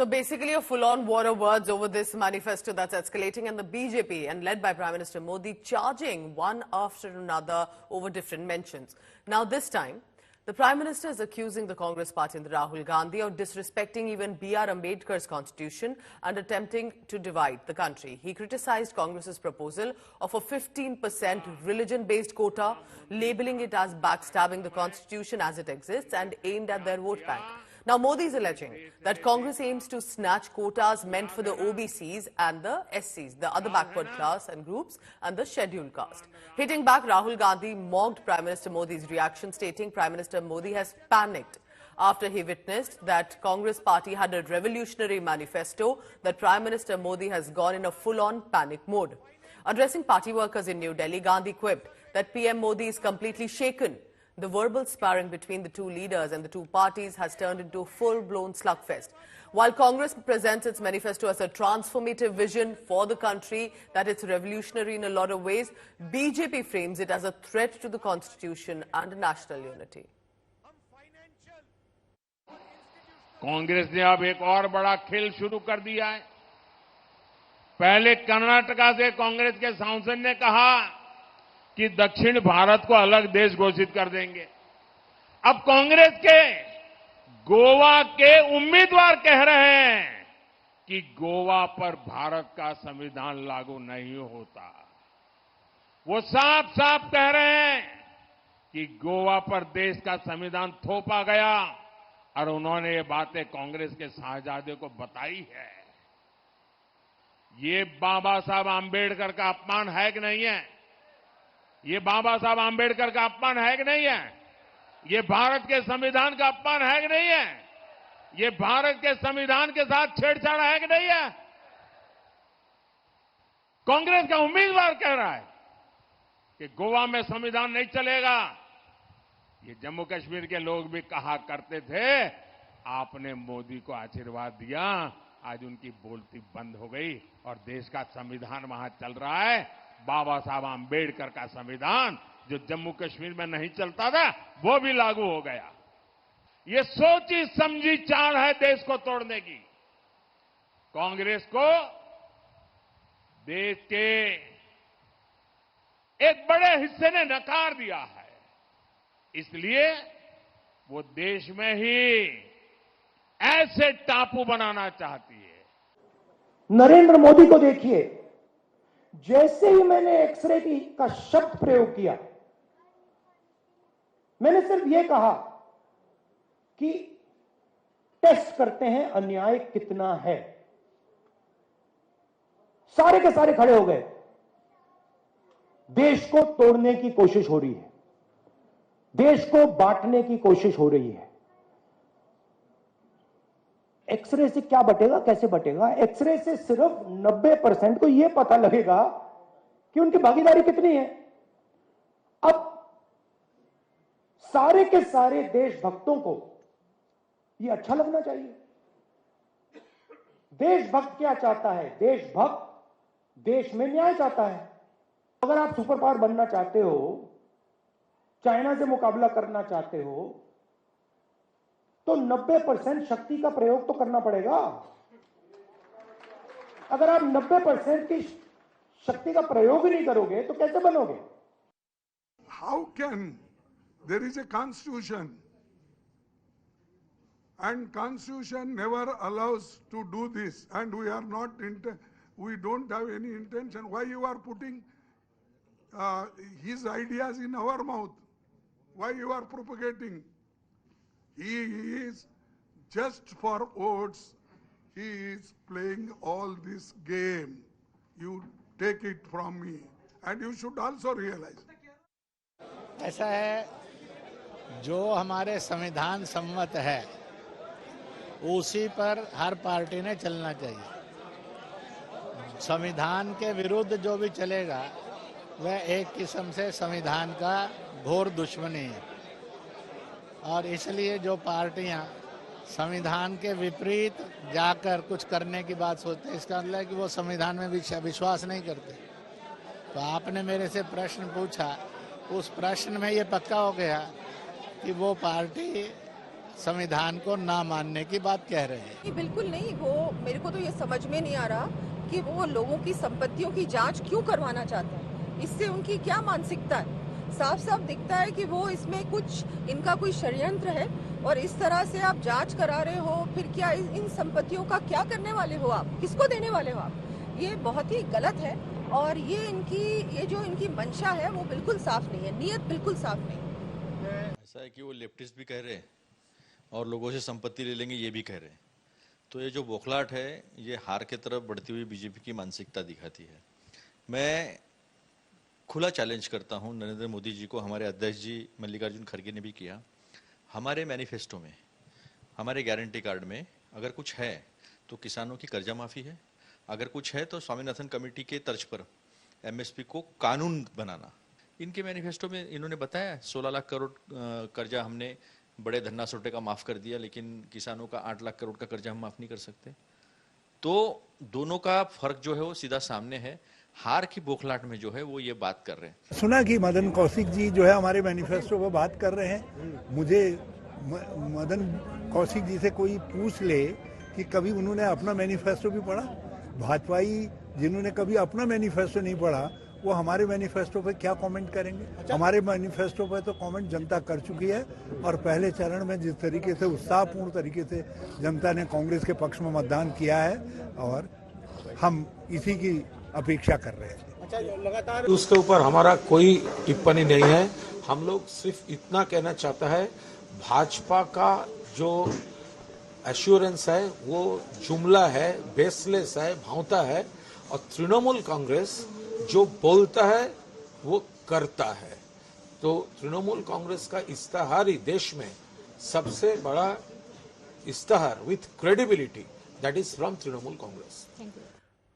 So basically a full-on war of words over this manifesto that's escalating, and the BJP and led by Prime Minister Modi charging one after another over different mentions. Now this time, the Prime Minister is accusing the Congress party and the Rahul Gandhi of disrespecting even B.R. Ambedkar's constitution and attempting to divide the country. He criticized Congress's proposal of a 15% religion-based quota, labeling it as backstabbing the constitution as it exists and aimed at their vote bank. Now, Modi is alleging that Congress aims to snatch quotas meant for the OBCs and the SCs, the other backward class and groups, and the scheduled caste. Hitting back, Rahul Gandhi mocked Prime Minister Modi's reaction, stating Prime Minister Modi has panicked after he witnessed that Congress party had a revolutionary manifesto, that Prime Minister Modi has gone in a full-on panic mode. Addressing party workers in New Delhi, Gandhi quipped that PM Modi is completely shaken. The verbal sparring between the two leaders and the two parties has turned into a full-blown slugfest. While Congress presents its manifesto as a transformative vision for the country, that it's revolutionary in a lot of ways, BJP frames it as a threat to the constitution and national unity. Congress ने अब एक और बड़ा खेल शुरू कर दिया है। पहले कर्नाटका से कांग्रेस के सांसद ने कहा कि दक्षिण भारत को अलग देश घोषित कर देंगे। अब कांग्रेस के गोवा के उम्मीदवार कह रहे हैं कि गोवा पर भारत का संविधान लागू नहीं होता। वो साफ साफ कह रहे हैं कि गोवा पर देश का संविधान थोपा गया, और उन्होंने ये बातें कांग्रेस के साहबजादे को बताई है। ये बाबा साहब आंबेडकर का अपमान है कि नहीं है? ये बाबा साहब आंबेडकर का अपमान है कि नहीं है? ये भारत के संविधान का अपमान है कि नहीं है? ये भारत के संविधान के साथ छेड़छाड़ है कि नहीं है? कांग्रेस का उम्मीदवार कह रहा है कि गोवा में संविधान नहीं चलेगा। ये जम्मू कश्मीर के लोग भी कहा करते थे, आपने मोदी को आशीर्वाद दिया, आज उनकी बोलती बंद हो गई और देश का संविधान वहां चल रहा है। बाबा साहब आंबेडकर का संविधान जो जम्मू कश्मीर में नहीं चलता था, वो भी लागू हो गया। ये सोची समझी चाल है देश को तोड़ने की। कांग्रेस को देश के एक बड़े हिस्से ने नकार दिया है, इसलिए वो देश में ही ऐसे टापू बनाना चाहती है। नरेंद्र मोदी को देखिए, जैसे ही मैंने एक्सरे का शब्द प्रयोग किया, मैंने सिर्फ यह कहा कि टेस्ट करते हैं अन्याय कितना है। सारे के सारे खड़े हो गए। देश को तोड़ने की कोशिश हो रही है, देश को बांटने की कोशिश हो रही है। एक्सरे से क्या बटेगा, कैसे बटेगा? एक्सरे से सिर्फ 90% को यह पता लगेगा कि उनकी भागीदारी कितनी है। अब सारे के सारे देशभक्तों को यह अच्छा लगना चाहिए। देशभक्त क्या चाहता है? देशभक्त देश में न्याय चाहता है। अगर आप सुपर पावर बनना चाहते हो, चाइना से मुकाबला करना चाहते हो, तो 90% शक्ति का प्रयोग तो करना पड़ेगा। अगर आप 90% की शक्ति का प्रयोग ही नहीं करोगे तो कैसे बनोगे? How can there is a constitution and constitution never allows to do this, and we don't have any intention. Why you are putting his ideas in our mouth? Why you are propagating? He is just for votes. He is playing all this game. You take it from me, and you should also realize. ऐसा है, जो हमारे संविधान सम्मत है उसी पर हर party ने चलना चाहिए। संविधान के विरुद्ध जो भी चलेगा वह एक किस्म से संविधान का घोर दुश्मनी है, और इसलिए जो पार्टियां संविधान के विपरीत जाकर कुछ करने की बात सोचते हैं, इसका मतलब है कि वो संविधान में विश्वास नहीं करते। तो आपने मेरे से प्रश्न पूछा, उस प्रश्न में ये पक्का हो गया कि वो पार्टी संविधान को ना मानने की बात कह रहे हैं। नहीं, बिल्कुल नहीं। वो मेरे को तो ये समझ में नहीं आ रहा कि वो लोगों की संपत्तियों की जांच क्यों करवाना चाहते हैं। इससे उनकी क्या मानसिकता है। साफ साफ दिखता है कि वो इसमें कुछ इनका कोई षड्यंत्र है और इस तरह से आप जांच करा रहे हो। फिर क्या इन संपत्तियों का क्या करने वाले हो आप, किसको देने वाले हो आप। ये बहुत ही गलत है और ये जो इनकी मंशा है वो बिल्कुल साफ नहीं है, नीयत बिल्कुल साफ नहीं है। ऐसा है कि वो लेफ्टिस्ट भी कह रहे हैं और लोगों से संपत्ति ले लेंगे ये भी कह रहे हैं। तो ये जो बौखलाहट है ये हार के तरफ बढ़ती हुई बीजेपी की मानसिकता दिखाती है। मैं खुला चैलेंज करता हूं नरेंद्र मोदी जी को, हमारे अध्यक्ष जी मल्लिकार्जुन खड़गे ने भी किया। हमारे मैनिफेस्टो में, हमारे गारंटी कार्ड में अगर कुछ है तो किसानों की कर्जा माफी है, अगर कुछ है तो स्वामीनाथन कमेटी के तर्ज पर एमएसपी को कानून बनाना। इनके मैनिफेस्टो में इन्होंने बताया 16 लाख करोड़ कर्जा हमने बड़े धन्ना सोटे का माफ कर दिया, लेकिन किसानों का 8 लाख करोड़ का कर्जा हम माफ नहीं कर सकते। तो दोनों का फर्क जो है वो सीधा सामने है। हार की बौखलाहट में जो है वो ये बात कर रहे हैं। सुना कि मदन कौशिक जी जो है हमारे मैनिफेस्टो पर बात कर रहे हैं। मुझे मदन कौशिक जी से कोई पूछ ले कि कभी उन्होंने अपना मैनिफेस्टो भी पढ़ा। भाजपाई जिन्होंने कभी अपना मैनिफेस्टो नहीं पढ़ा वो हमारे मैनिफेस्टो पे क्या कमेंट करेंगे। हमारे मैनिफेस्टो पे तो कमेंट जनता कर चुकी है और पहले चरण में जिस तरीके से उत्साहपूर्ण तरीके से जनता ने कांग्रेस के पक्ष में मतदान किया है और हम इसी की अपेक्षा कर रहे हैं। लगातार उसके ऊपर हमारा कोई टिप्पणी नहीं है। हम लोग सिर्फ इतना कहना चाहता है, भाजपा का जो एश्योरेंस है वो जुमला है, बेसलेस है, भावता है और तृणमूल कांग्रेस जो बोलता है वो करता है। तो तृणमूल कांग्रेस का इस्तेहार ही देश में सबसे बड़ा इस्तेहार with credibility that is from Trinamool Congress.